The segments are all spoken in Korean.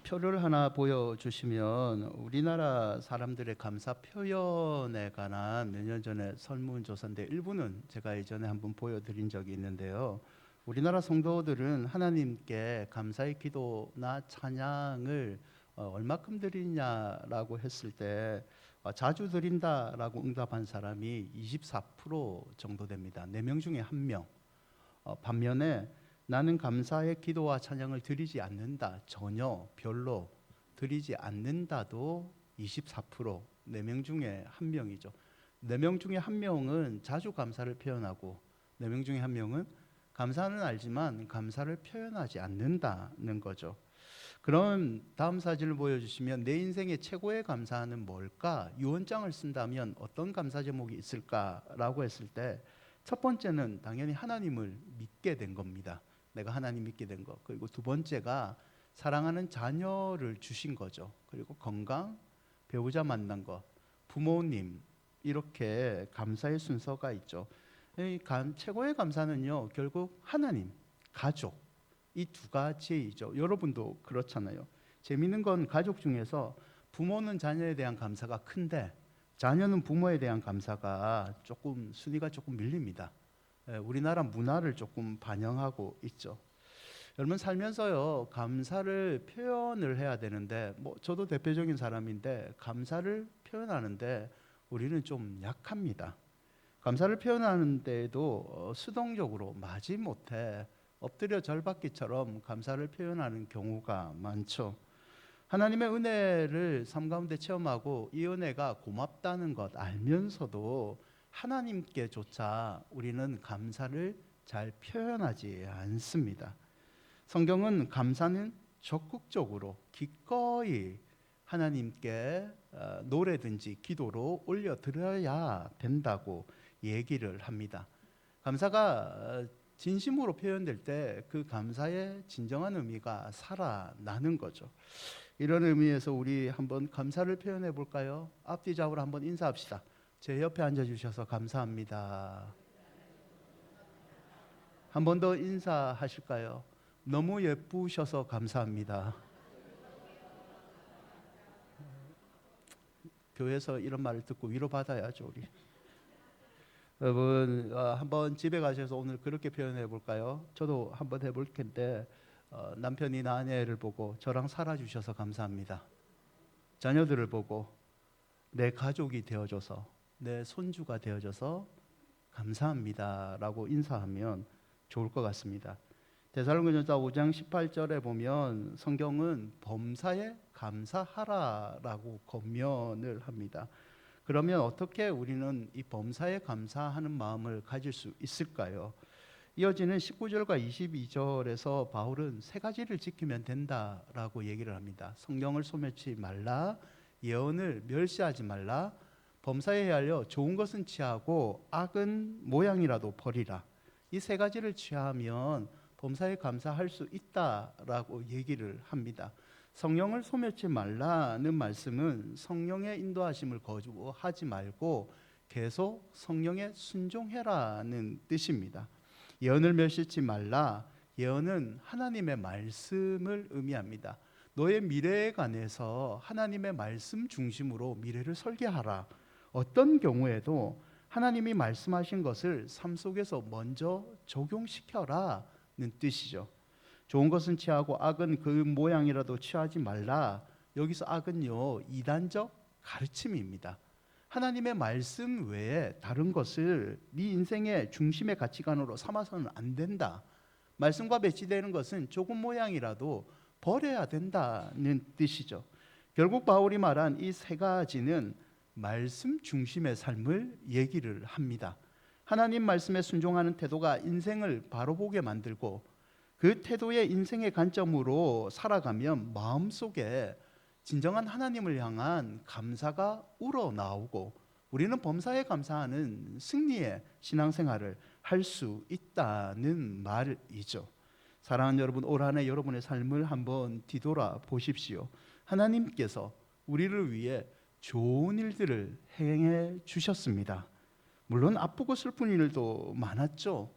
표를 하나 보여주시면 우리나라 사람들의 감사 표현에 관한 몇 년 전에 설문조사인데 일부는 제가 예전에 한번 보여드린 적이 있는데요. 우리나라 성도들은 하나님께 감사의 기도나 찬양을 얼마큼 드리냐라고 했을 때 자주 드린다라고 응답한 사람이 24% 정도 됩니다. 4명 중에 1명. 반면에 나는 감사의 기도와 찬양을 드리지 않는다. 전혀 별로 드리지 않는다도 24%, 4명 중에 1명이죠. 4명 중에 1명은 자주 감사를 표현하고 4명 중에 1명은 감사는 알지만 감사를 표현하지 않는다는 거죠. 그럼 다음 사진을 보여주시면 내 인생의 최고의 감사는 뭘까? 유언장을 쓴다면 어떤 감사 제목이 있을까라고 했을 때 첫 번째는 당연히 하나님을 믿게 된 겁니다. 내가 하나님 믿게 된 것. 그리고 두 번째가 사랑하는 자녀를 주신 거죠. 그리고 건강, 배우자 만난 것, 부모님, 이렇게 감사의 순서가 있죠. 최고의 감사는요, 결국 하나님, 가족, 이 두 가지이죠. 여러분도 그렇잖아요. 재미있는 건 가족 중에서 부모는 자녀에 대한 감사가 큰데 자녀는 부모에 대한 감사가 조금 순위가 조금 밀립니다. 우리나라 문화를 조금 반영하고 있죠. 여러분 살면서요, 감사를 표현을 해야 되는데 저도 대표적인 사람인데 감사를 표현하는데 우리는 좀 약합니다. 감사를 표현하는 데에도 수동적으로 마지못해 엎드려 절받기처럼 감사를 표현하는 경우가 많죠. 하나님의 은혜를 삶 가운데 체험하고 이 은혜가 고맙다는 것 알면서도 하나님께조차 우리는 감사를 잘 표현하지 않습니다. 성경은 감사는 적극적으로 기꺼이 하나님께 노래든지 기도로 올려드려야 된다고 얘기를 합니다. 감사가 진심으로 표현될 때 그 감사의 진정한 의미가 살아나는 거죠. 이런 의미에서 우리 한번 감사를 표현해 볼까요? 앞뒤 좌우로 한번 인사합시다. 제 옆에 앉아주셔서 감사합니다. 한 번 더 인사하실까요? 너무 예쁘셔서 감사합니다. 교회에서 이런 말을 듣고 위로받아야죠, 우리. 여러분, 한번 집에 가셔서 오늘 그렇게 표현해 볼까요? 저도 한번 해볼 텐데, 남편이나 아내를 보고 저랑 살아주셔서 감사합니다. 자녀들을 보고 내 가족이 되어줘서, 내 손주가 되어줘서 감사합니다 라고 인사하면 좋을 것 같습니다. 데살로니가전서 5장 18절에 보면 성경은 범사에 감사하라라고 권면을 합니다. 그러면 어떻게 우리는 이 범사에 감사하는 마음을 가질 수 있을까요? 이어지는 19절과 22절에서 바울은 세 가지를 지키면 된다라고 얘기를 합니다. 성령을 소멸치 말라, 예언을 멸시하지 말라, 범사에 헤아려 좋은 것은 취하고 악은 모양이라도 버리라. 이 세 가지를 취하면 범사에 감사할 수 있다라고 얘기를 합니다. 성령을 소멸치 말라는 말씀은 성령의 인도하심을 거부하지 말고 계속 성령에 순종해라는 뜻입니다. 예언을 멸시치 말라. 예언은 하나님의 말씀을 의미합니다. 너의 미래에 관해서 하나님의 말씀 중심으로 미래를 설계하라. 어떤 경우에도 하나님이 말씀하신 것을 삶 속에서 먼저 적용시켜라는 뜻이죠. 좋은 것은 취하고 악은 그 모양이라도 취하지 말라. 여기서 악은요, 이단적 가르침입니다. 하나님의 말씀 외에 다른 것을 네 인생의 중심의 가치관으로 삼아서는 안 된다. 말씀과 배치되는 것은 조금 모양이라도 버려야 된다는 뜻이죠. 결국 바울이 말한 이 세 가지는 말씀 중심의 삶을 얘기를 합니다. 하나님 말씀에 순종하는 태도가 인생을 바로 보게 만들고 그 태도의 인생의 관점으로 살아가면 마음속에 진정한 하나님을 향한 감사가 우러나오고 우리는 범사에 감사하는 승리의 신앙생활을 할 수 있다는 말이죠. 사랑하는 여러분, 올 한 해 여러분의 삶을 한번 뒤돌아 보십시오. 하나님께서 우리를 위해 좋은 일들을 행해 주셨습니다. 물론 아프고 슬픈 일도 많았죠.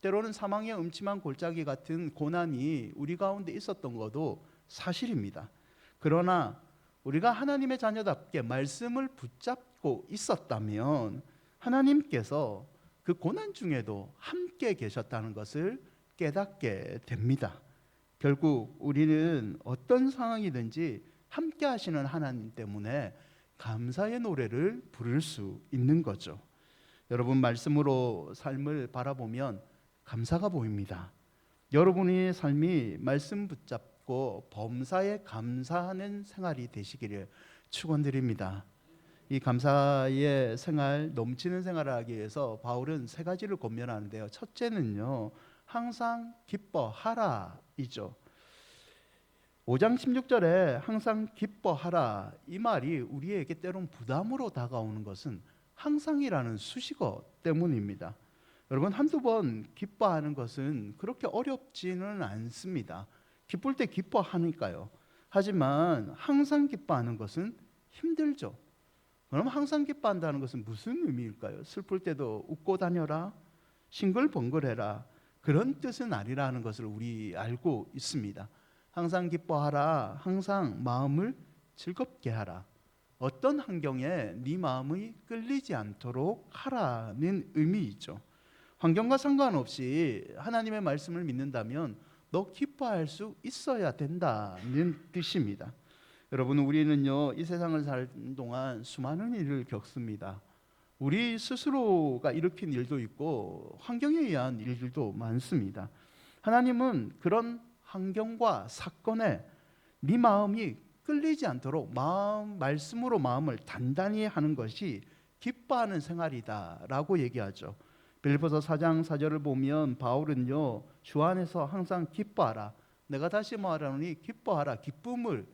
때로는 사망의 음침한 골짜기 같은 고난이 우리 가운데 있었던 것도 사실입니다. 그러나 우리가 하나님의 자녀답게 말씀을 붙잡고 있었다면 하나님께서 그 고난 중에도 함께 계셨다는 것을 깨닫게 됩니다. 결국 우리는 어떤 상황이든지 함께 하시는 하나님 때문에 감사의 노래를 부를 수 있는 거죠. 여러분, 말씀으로 삶을 바라보면 감사가 보입니다. 여러분의 삶이 말씀 붙잡고 범사에 감사하는 생활이 되시기를 축원드립니다. 이 감사의 생활, 넘치는 생활을 하기 위해서 바울은 세 가지를 권면하는데요. 첫째는요, 항상 기뻐하라이죠. 5장 16절에 항상 기뻐하라, 이 말이 우리에게 때론 부담으로 다가오는 것은 항상이라는 수식어 때문입니다. 여러분, 한두 번 기뻐하는 것은 그렇게 어렵지는 않습니다. 기쁠 때 기뻐하니까요. 하지만 항상 기뻐하는 것은 힘들죠. 그럼 항상 기뻐한다는 것은 무슨 의미일까요? 슬플 때도 웃고 다녀라, 싱글벙글해라, 그런 뜻은 아니라는 것을 우리 알고 있습니다. 항상 기뻐하라, 항상 마음을 즐겁게 하라, 어떤 환경에 네 마음이 끌리지 않도록 하라는 의미이죠. 환경과 상관없이 하나님의 말씀을 믿는다면 너 기뻐할 수 있어야 된다는 뜻입니다. 여러분, 우리는요, 이 세상을 사는 동안 수많은 일을 겪습니다. 우리 스스로가 일으킨 일도 있고 환경에 의한 일들도 많습니다. 하나님은 그런 환경과 사건에 네 마음이 끌리지 않도록 말씀으로 마음을 단단히 하는 것이 기뻐하는 생활이다라고 얘기하죠. 빌립보서 4장 4절을 보면 바울은요, 주 안에서 항상 기뻐하라, 내가 다시 말하노니 기뻐하라, 기쁨을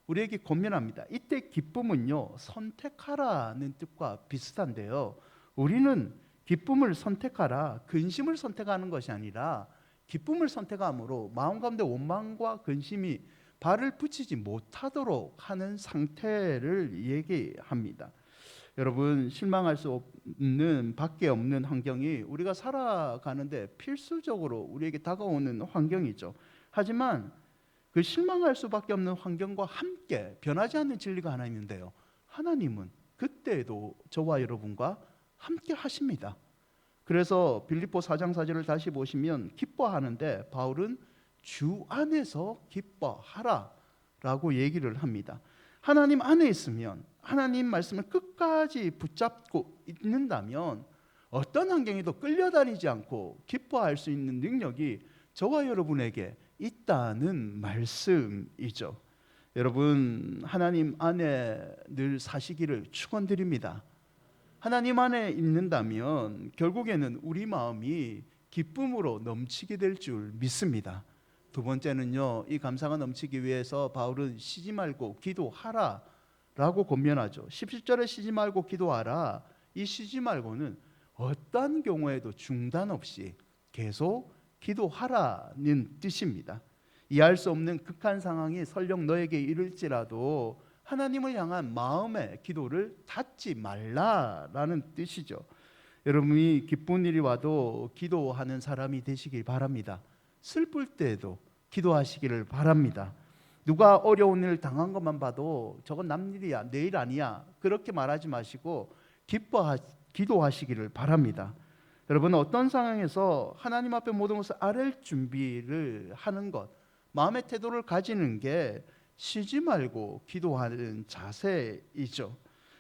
우리에게 권면합니다. 이때 기쁨은요, 선택하라는 뜻과 비슷한데요, 우리는 기쁨을 선택하라, 근심을 선택하는 것이 아니라 기쁨을 선택함으로 마음 가운데 원망과 근심이 발을 붙이지 못하도록 하는 상태를 얘기합니다. 여러분, 실망할 수 없는, 밖에 없는 환경이 우리가 살아가는데 필수적으로 우리에게 다가오는 환경이죠. 하지만 그 실망할 수밖에 없는 환경과 함께 변하지 않는 진리가 하나 있는데요, 하나님은 그때에도 저와 여러분과 함께 하십니다. 그래서 빌립보 4장 4절을 다시 보시면 기뻐하는데 바울은 주 안에서 기뻐하라 라고 얘기를 합니다. 하나님 안에 있으면, 하나님 말씀을 끝까지 붙잡고 있는다면 어떤 환경에도 끌려다니지 않고 기뻐할 수 있는 능력이 저와 여러분에게 있다는 말씀이죠. 여러분, 하나님 안에 늘 사시기를 축원드립니다. 하나님 안에 있는다면 결국에는 우리 마음이 기쁨으로 넘치게 될 줄 믿습니다. 두 번째는요, 이 감사가 넘치기 위해서 바울은 쉬지 말고 기도하라 라고 권면하죠. 17절에 쉬지 말고 기도하라, 이 쉬지 말고는 어떤 경우에도 중단 없이 계속 기도하라는 뜻입니다. 이해할 수 없는 극한 상황이 설령 너에게 이를지라도 하나님을 향한 마음의 기도를 닫지 말라라는 뜻이죠. 여러분이 기쁜 일이 와도 기도하는 사람이 되시길 바랍니다. 슬플 때에도 기도하시기를 바랍니다. 누가 어려운 일 당한 것만 봐도 저건 남 일이야, 내 일 아니야, 그렇게 말하지 마시고 기도하시기를 바랍니다. 여러분, 어떤 상황에서 하나님 앞에 모든 것을 아뢰 준비를 하는 것, 마음의 태도를 가지는 게 쉬지 말고 기도하는 자세이죠.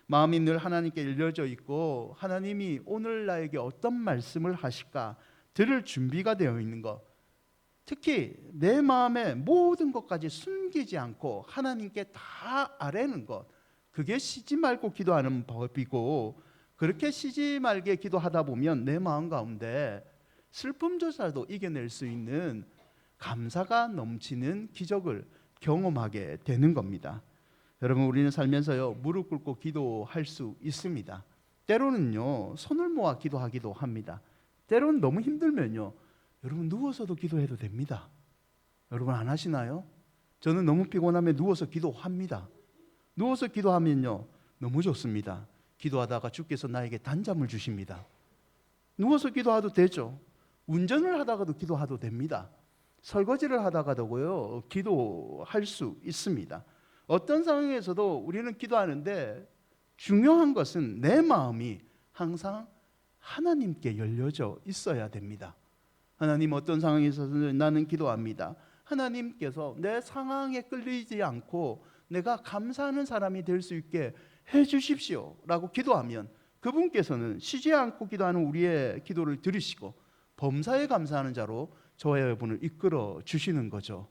마음이 늘 하나님께 열려져 있고 하나님이 오늘 나에게 어떤 말씀을 하실까 들을 준비가 되어 있는 것, 특히 내 마음의 모든 것까지 숨기지 않고 하나님께 다 아뢰는 것, 그게 쉬지 말고 기도하는 법이고, 그렇게 쉬지 말게 기도하다 보면 내 마음 가운데 슬픔조차도 이겨낼 수 있는 감사가 넘치는 기적을 경험하게 되는 겁니다. 여러분, 우리는 살면서요, 무릎 꿇고 기도할 수 있습니다. 때로는요, 손을 모아 기도하기도 합니다. 때로는 너무 힘들면요, 여러분 누워서도 기도해도 됩니다. 여러분 안 하시나요? 저는 너무 피곤하면 누워서 기도합니다. 누워서 기도하면요, 너무 좋습니다. 기도하다가 주께서 나에게 단잠을 주십니다. 누워서 기도해도 되죠. 운전을 하다가도 기도해도 됩니다. 설거지를 하다가도요 기도할 수 있습니다. 어떤 상황에서도 우리는 기도하는데 중요한 것은 내 마음이 항상 하나님께 열려져 있어야 됩니다. 하나님, 어떤 상황에 있어서는 나는 기도합니다. 하나님께서 내 상황에 끌리지 않고 내가 감사하는 사람이 될 수 있게 해 주십시오 라고 기도하면 그분께서는 쉬지 않고 기도하는 우리의 기도를 들으시고 범사에 감사하는 자로 저와 여러분을 이끌어 주시는 거죠.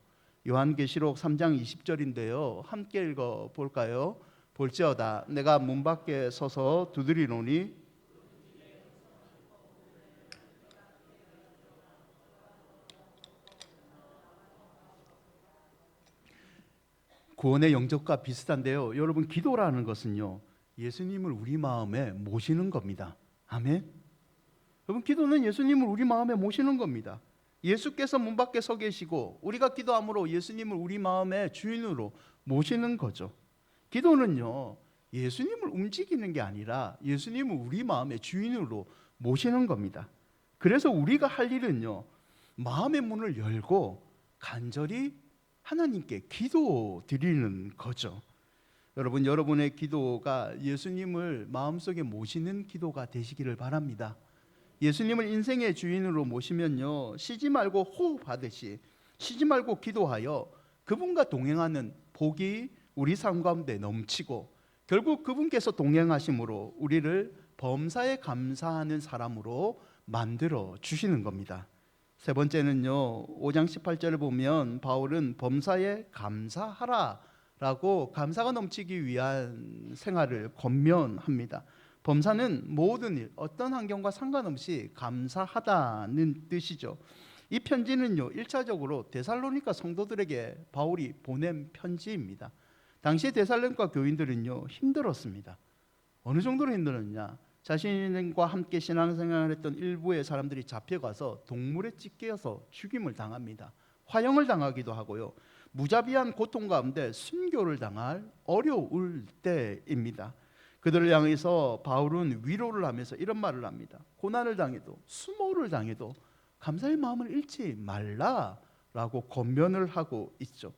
요한계시록 3장 20절인데요 함께 읽어 볼까요? 볼지어다 내가 문 밖에 서서 두드리노니 구원의 영접과 비슷한데요. 여러분, 기도라는 것은요 예수님을 우리 마음에 모시는 겁니다. 아멘. 여러분, 기도는 예수님을 우리 마음에 모시는 겁니다. 예수께서 문 밖에 서 계시고 우리가 기도함으로 예수님을 우리 마음의 주인으로 모시는 거죠. 기도는요 예수님을 움직이는 게 아니라 예수님을 우리 마음의 주인으로 모시는 겁니다. 그래서 우리가 할 일은요 마음의 문을 열고 간절히 하나님께 기도 드리는 거죠. 여러분, 여러분의 기도가 예수님을 마음속에 모시는 기도가 되시기를 바랍니다. 예수님을 인생의 주인으로 모시면요 쉬지 말고 호흡하듯이 쉬지 말고 기도하여 그분과 동행하는 복이 우리 삶 가운데 넘치고 결국 그분께서 동행하심으로 우리를 범사에 감사하는 사람으로 만들어 주시는 겁니다. 세 번째는요 5장 18절을 보면 바울은 범사에 감사하라 라고 감사가 넘치기 위한 생활을 권면합니다. 범사는 모든 일, 어떤 환경과 상관없이 감사하다는 뜻이죠. 이 편지는요 1차적으로 데살로니가 성도들에게 바울이 보낸 편지입니다. 당시 데살로니가 교인들은요 힘들었습니다. 어느 정도로 힘들었냐? 자신과 함께 신앙생활을 했던 일부의 사람들이 잡혀가서 동물에 찢겨서 죽임을 당합니다. 화형을 당하기도 하고요 무자비한 고통 가운데 순교를 당할 어려울 때입니다. 그들을 향해서 바울은 위로를 하면서 이런 말을 합니다. 고난을 당해도 수모를 당해도 감사의 마음을 잃지 말라라고 권면을 하고 있죠.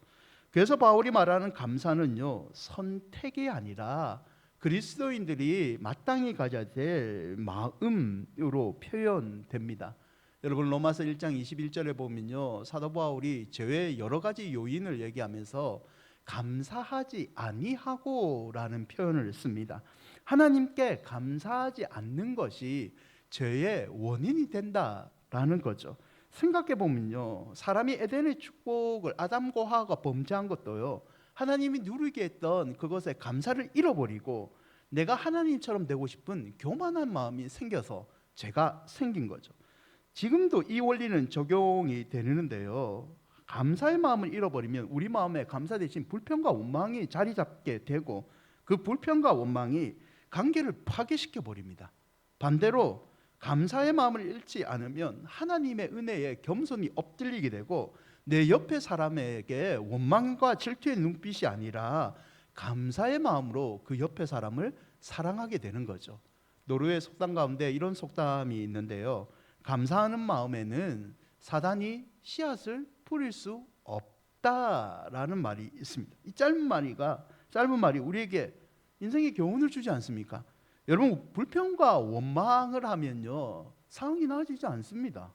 그래서 바울이 말하는 감사는요 선택이 아니라 그리스도인들이 마땅히 가져야 될 마음으로 표현됩니다. 여러분, 로마서 1장 21절에 보면요 사도 바울이 죄의 여러 가지 요인을 얘기하면서 감사하지 아니하고라는 표현을 씁니다. 하나님께 감사하지 않는 것이 죄의 원인이 된다라는 거죠. 생각해 보면요 사람이 에덴의 축복을 아담과 하와가 범죄한 것도요 하나님이 누리게 했던 그것에 감사를 잃어버리고 내가 하나님처럼 되고 싶은 교만한 마음이 생겨서 죄가 생긴 거죠. 지금도 이 원리는 적용이 되는데요 감사의 마음을 잃어버리면 우리 마음에 감사 대신 불평과 원망이 자리 잡게 되고 그 불평과 원망이 관계를 파괴시켜 버립니다. 반대로 감사의 마음을 잃지 않으면 하나님의 은혜에 겸손히 엎드리게 되고 내 옆에 사람에게 원망과 질투의 눈빛이 아니라 감사의 마음으로 그 옆에 사람을 사랑하게 되는 거죠. 노르웨이 속담 가운데 이런 속담이 있는데요 감사하는 마음에는 사단이 씨앗을 뿌릴 수 없다라는 말이 있습니다. 이 짧은 말이 우리에게 인생의 교훈을 주지 않습니까? 여러분, 불평과 원망을 하면요 상황이 나아지지 않습니다.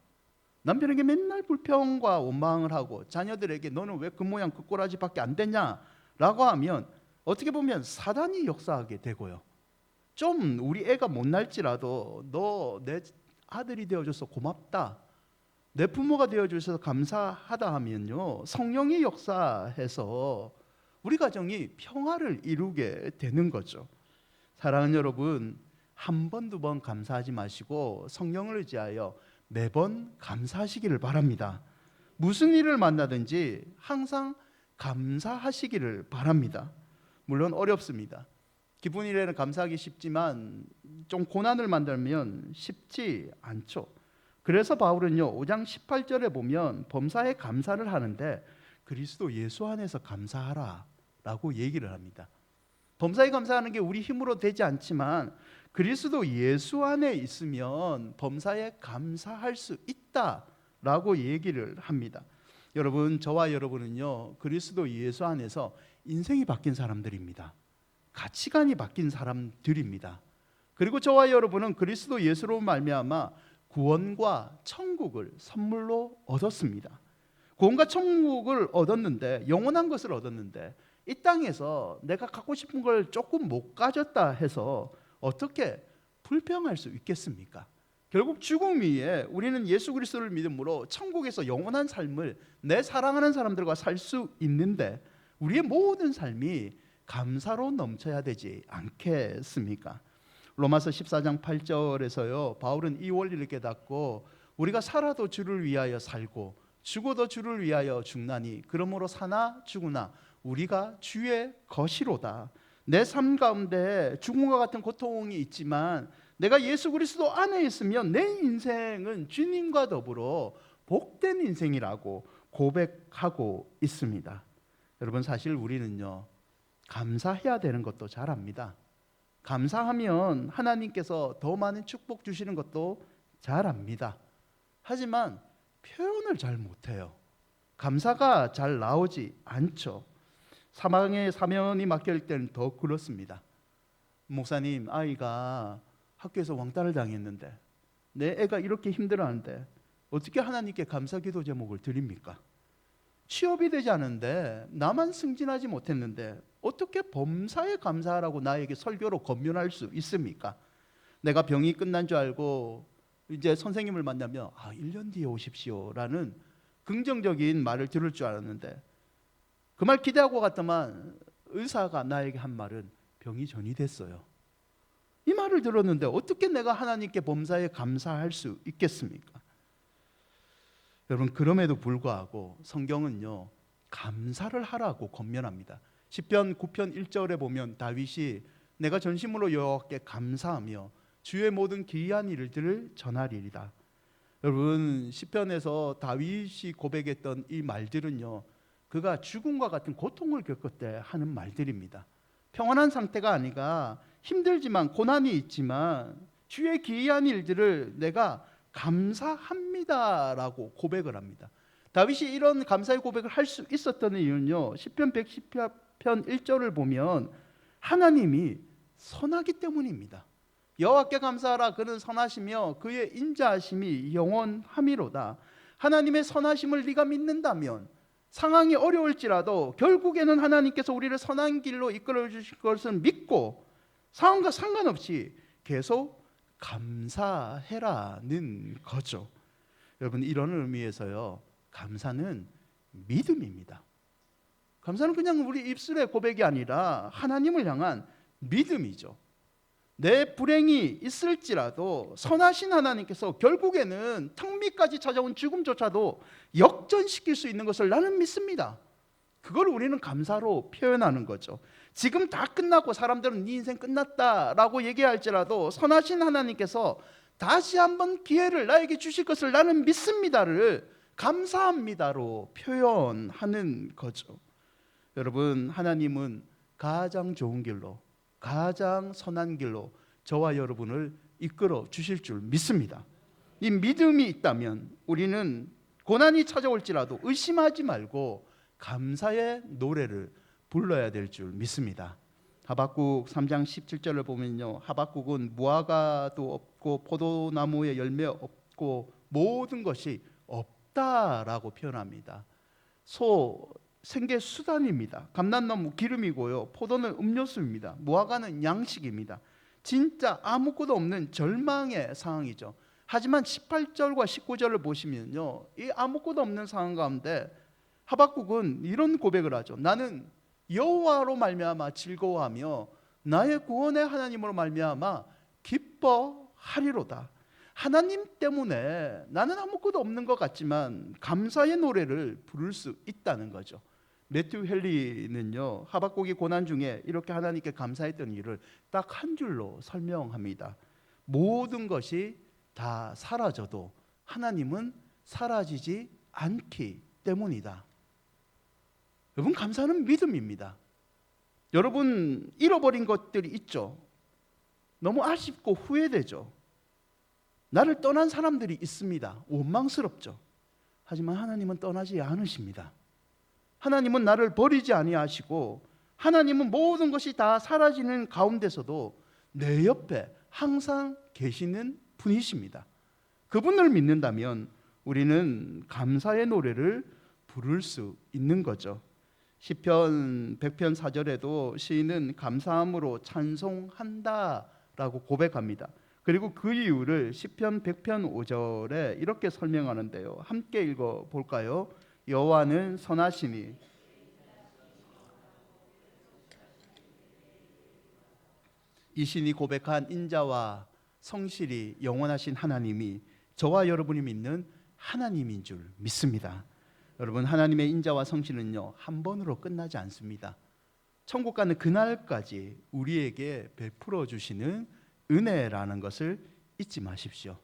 남편에게 맨날 불평과 원망을 하고 자녀들에게 너는 왜 그 모양 그 꼬라지밖에 안 되냐 라고 하면 어떻게 보면 사단이 역사하게 되고요 좀 우리 애가 못날지라도 너 내 아들이 되어줘서 고맙다, 내 부모가 되어주셔서 감사하다 하면요 성령이 역사해서 우리 가정이 평화를 이루게 되는 거죠. 사랑하는 여러분, 한 번, 두 번 감사하지 마시고 성령을 의지하여 매번 감사하시기를 바랍니다. 무슨 일을 만나든지 항상 감사하시기를 바랍니다. 물론 어렵습니다. 기쁜 일에는 감사하기 쉽지만 좀 고난을 만들면 쉽지 않죠. 그래서 바울은요 5장 18절에 보면 범사에 감사를 하는데 그리스도 예수 안에서 감사하라 라고 얘기를 합니다. 범사에 감사하는 게 우리 힘으로 되지 않지만 그리스도 예수 안에 있으면 범사에 감사할 수 있다라고 얘기를 합니다. 여러분, 저와 여러분은요, 그리스도 예수 안에서 인생이 바뀐 사람들입니다. 가치관이 바뀐 사람들입니다. 그리고 저와 여러분은 그리스도 예수로 말미암아 구원과 천국을 선물로 얻었습니다. 구원과 천국을 얻었는데, 영원한 것을 얻었는데, 이 땅에서 내가 갖고 싶은 걸 조금 못 가졌다 해서 어떻게 불평할 수 있겠습니까? 결국 죽음 위에 우리는 예수 그리스도를 믿음으로 천국에서 영원한 삶을 내 사랑하는 사람들과 살 수 있는데, 우리의 모든 삶이 감사로 넘쳐야 되지 않겠습니까? 로마서 14장 8절에서요, 바울은 이 원리를 깨닫고 우리가 살아도 주를 위하여 살고 죽어도 주를 위하여 죽나니 그러므로 사나 죽으나 우리가 주의 것이로다. 내 삶 가운데 죽음과 같은 고통이 있지만 내가 예수 그리스도 안에 있으면 내 인생은 주님과 더불어 복된 인생이라고 고백하고 있습니다. 여러분, 사실 우리는요, 감사해야 되는 것도 잘 압니다. 감사하면 하나님께서 더 많은 축복 주시는 것도 잘 압니다. 하지만 표현을 잘 못해요. 감사가 잘 나오지 않죠. 사망의 사면이 맡길 때는 더 그렇습니다. 목사님, 아이가 학교에서 왕따를 당했는데 내 애가 이렇게 힘들어하는데 어떻게 하나님께 감사기도 제목을 드립니까? 취업이 되지 않은데 나만 승진하지 못했는데 어떻게 범사에 감사하라고 나에게 설교로 권면할 수 있습니까? 내가 병이 끝난 줄 알고 이제 선생님을 만나면 1년 뒤에 오십시오 라는 긍정적인 말을 들을 줄 알았는데, 그 말 기대하고 갔더만 의사가 나에게 한 말은 병이 전이됐어요. 이 말을 들었는데 어떻게 내가 하나님께 범사에 감사할 수 있겠습니까? 여러분, 그럼에도 불구하고 성경은요, 감사를 하라고 권면합니다. 시편 9편 1절에 보면 다윗이 내가 전심으로 여호와께 감사하며 주의 모든 기이한 일들을 전하리이다. 여러분, 시편에서 다윗이 고백했던 이 말들은요, 그가 죽음과 같은 고통을 겪을 때 하는 말들입니다. 평안한 상태가 아니라 힘들지만 고난이 있지만 주의 기이한 일들을 내가 감사합니다라고 고백을 합니다. 다윗이 이런 감사의 고백을 할 수 있었던 이유는요, 시편 110편 1절을 보면 하나님이 선하기 때문입니다. 여호와께 감사하라, 그는 선하시며 그의 인자하심이 영원함이로다. 하나님의 선하심을 네가 믿는다면 상황이 어려울지라도 결국에는 하나님께서 우리를 선한 길로 이끌어 주실 것을 믿고 상황과 상관없이 계속 감사해라는 거죠. 여러분, 이런 의미에서요, 감사는 믿음입니다. 감사는 그냥 우리 입술의 고백이 아니라 하나님을 향한 믿음이죠. 내 불행이 있을지라도 선하신 하나님께서 결국에는 턱 밑까지 찾아온 죽음조차도 역전시킬 수 있는 것을 나는 믿습니다. 그걸 우리는 감사로 표현하는 거죠. 지금 다 끝났고 사람들은 네 인생 끝났다라고 얘기할지라도 선하신 하나님께서 다시 한번 기회를 나에게 주실 것을 나는 믿습니다를 감사합니다로 표현하는 거죠. 여러분, 하나님은 가장 좋은 길로, 가장 선한 길로 저와 여러분을 이끌어 주실 줄 믿습니다. 이 믿음이 있다면 우리는 고난이 찾아올지라도 의심하지 말고 감사의 노래를 불러야 될 줄 믿습니다. 하박국 3장 17절을 보면요, 하박국은 무화과도 없고 포도나무에 열매 없고 모든 것이 없다라고 표현합니다. 생계 수단입니다. 감람나무 기름이고요, 포도는 음료수입니다. 무화과는 양식입니다. 진짜 아무것도 없는 절망의 상황이죠. 하지만 18절과 19절을 보시면요, 이 아무것도 없는 상황 가운데 하박국은 이런 고백을 하죠. 나는 여호와로 말미암아 즐거워하며 나의 구원의 하나님으로 말미암아 기뻐하리로다. 하나님 때문에 나는 아무것도 없는 것 같지만 감사의 노래를 부를 수 있다는 거죠. 매튜 헨리는요, 하박국이 고난 중에 이렇게 하나님께 감사했던 일을 딱 한 줄로 설명합니다. 모든 것이 다 사라져도 하나님은 사라지지 않기 때문이다. 여러분, 감사는 믿음입니다. 여러분, 잃어버린 것들이 있죠. 너무 아쉽고 후회되죠. 나를 떠난 사람들이 있습니다. 원망스럽죠. 하지만 하나님은 떠나지 않으십니다. 하나님은 나를 버리지 아니하시고 하나님은 모든 것이 다 사라지는 가운데서도 내 옆에 항상 계시는 분이십니다. 그분을 믿는다면 우리는 감사의 노래를 부를 수 있는 거죠. 시편 100편 4절에도 시인은 감사함으로 찬송한다라고 고백합니다. 그리고 그 이유를 시편 100편 5절에 이렇게 설명하는데요. 함께 읽어 볼까요? 여호와는 선하시니 이 신이 고백한 인자와 성실이 영원하신 하나님이 저와 여러분이 믿는 하나님인 줄 믿습니다. 여러분, 하나님의 인자와 성실은요, 한 번으로 끝나지 않습니다. 천국 가는 그날까지 우리에게 베풀어 주시는 은혜라는 것을 잊지 마십시오.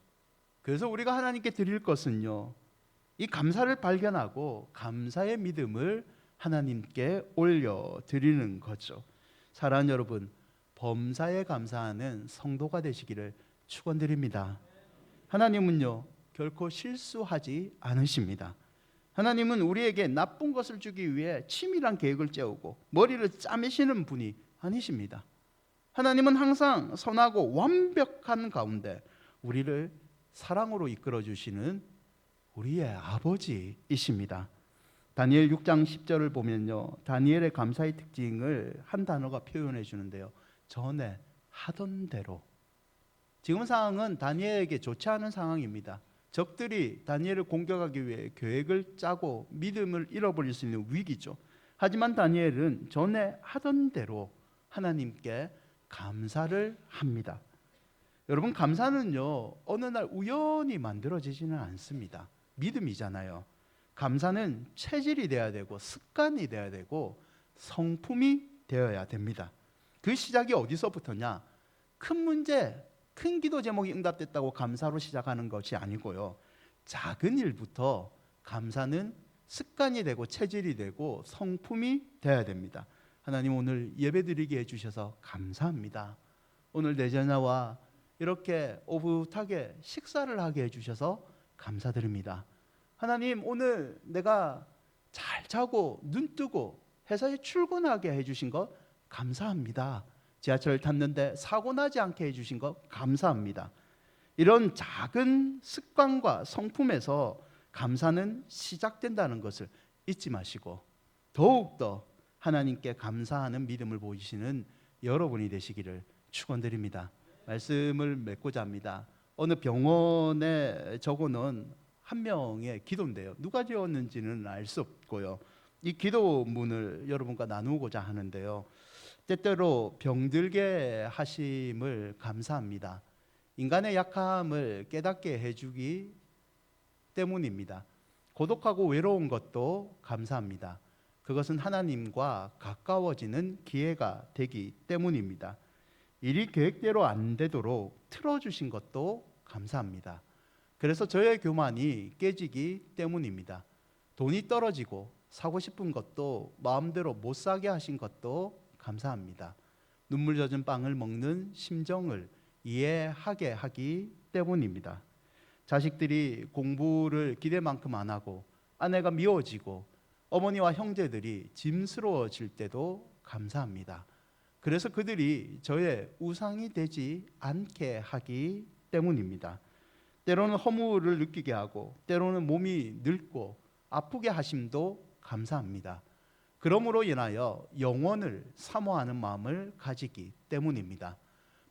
그래서 우리가 하나님께 드릴 것은요, 이 감사를 발견하고 감사의 믿음을 하나님께 올려 드리는 거죠. 사랑하는 여러분, 범사에 감사하는 성도가 되시기를 축원드립니다. 하나님은요, 결코 실수하지 않으십니다. 하나님은 우리에게 나쁜 것을 주기 위해 치밀한 계획을 짜오고 머리를 짜매시는 분이 아니십니다. 하나님은 항상 선하고 완벽한 가운데 우리를 사랑으로 이끌어 주시는 우리의 아버지이십니다. 다니엘 6장 10절을 보면요, 다니엘의 감사의 특징을 한 단어가 표현해 주는데요. 전에 하던 대로. 지금 상황은 다니엘에게 좋지 않은 상황입니다. 적들이 다니엘을 공격하기 위해 계획을 짜고 믿음을 잃어버릴 수 있는 위기죠. 하지만 다니엘은 전에 하던 대로 하나님께 감사를 합니다. 여러분, 감사는요, 어느 날 우연히 만들어지지는 않습니다. 믿음이잖아요. 감사는 체질이 되어야 되고 습관이 되어야 되고 성품이 되어야 됩니다. 그 시작이 어디서부터냐? 큰 문제, 큰 기도 제목이 응답됐다고 감사로 시작하는 것이 아니고요, 작은 일부터 감사는 습관이 되고 체질이 되고 성품이 되어야 됩니다. 하나님, 오늘 예배드리게 해주셔서 감사합니다. 오늘 내 자녀와 이렇게 오붓하게 식사를 하게 해주셔서 감사드립니다. 하나님, 오늘 내가 잘 자고 눈 뜨고 회사에 출근하게 해주신 것 감사합니다. 지하철을 탔는데 사고 나지 않게 해주신 것 감사합니다. 이런 작은 습관과 성품에서 감사는 시작된다는 것을 잊지 마시고 더욱더 하나님께 감사하는 믿음을 보이시는 여러분이 되시기를 축원드립니다. 말씀을 맺고자 합니다. 어느 병원에 적어놓은 한 명의 기도인데요, 누가 지었는지는 알 수 없고요, 이 기도문을 여러분과 나누고자 하는데요. 때때로 병들게 하심을 감사합니다. 인간의 약함을 깨닫게 해주기 때문입니다. 고독하고 외로운 것도 감사합니다. 그것은 하나님과 가까워지는 기회가 되기 때문입니다. 일이 계획대로 안 되도록 틀어주신 것도 감사합니다. 그래서 저의 교만이 깨지기 때문입니다. 돈이 떨어지고 사고 싶은 것도 마음대로 못 사게 하신 것도 감사합니다. 눈물 젖은 빵을 먹는 심정을 이해하게 하기 때문입니다. 자식들이 공부를 기대만큼 안 하고 아내가 미워지고 어머니와 형제들이 짐스러워질 때도 감사합니다. 그래서 그들이 저의 우상이 되지 않게 하기 때문입니다. 때로는 허물을 느끼게 하고 때로는 몸이 늙고 아프게 하심도 감사합니다. 그러므로 인하여 영원을 사모하는 마음을 가지기 때문입니다.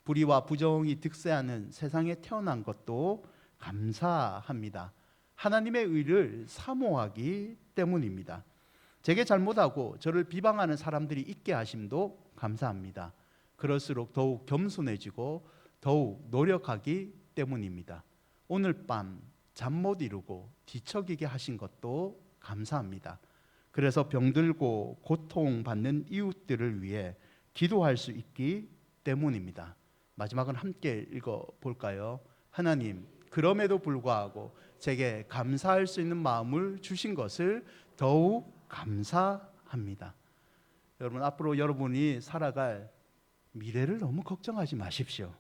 불의와 부정이 득세하는 세상에 태어난 것도 감사합니다. 하나님의 의를 사모하기 때문입니다. 제게 잘못하고 저를 비방하는 사람들이 있게 하심도 감사합니다. 그럴수록 더욱 겸손해지고 더욱 노력하기 때문입니다. 오늘 밤 잠 못 이루고 뒤척이게 하신 것도 감사합니다. 그래서 병들고 고통받는 이웃들을 위해 기도할 수 있기 때문입니다. 마지막은 함께 읽어볼까요? 하나님, 그럼에도 불구하고 제게 감사할 수 있는 마음을 주신 것을 더욱 감사합니다. 여러분, 앞으로 여러분이 살아갈 미래를 너무 걱정하지 마십시오.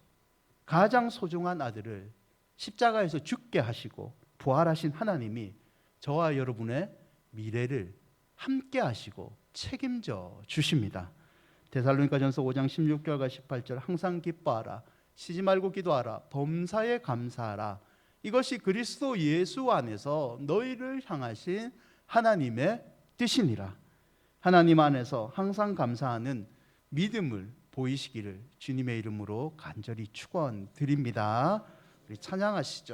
가장 소중한 아들을 십자가에서 죽게 하시고 부활하신 하나님이 저와 여러분의 미래를 함께 하시고 책임져 주십니다. 데살로니가전서 5장 16절과 18절 항상 기뻐하라 쉬지 말고 기도하라 범사에 감사하라 이것이 그리스도 예수 안에서 너희를 향하신 하나님의 뜻이니라. 하나님 안에서 항상 감사하는 믿음을 보이시기를 주님의 이름으로 간절히 축원드립니다. 우리 찬양하시죠.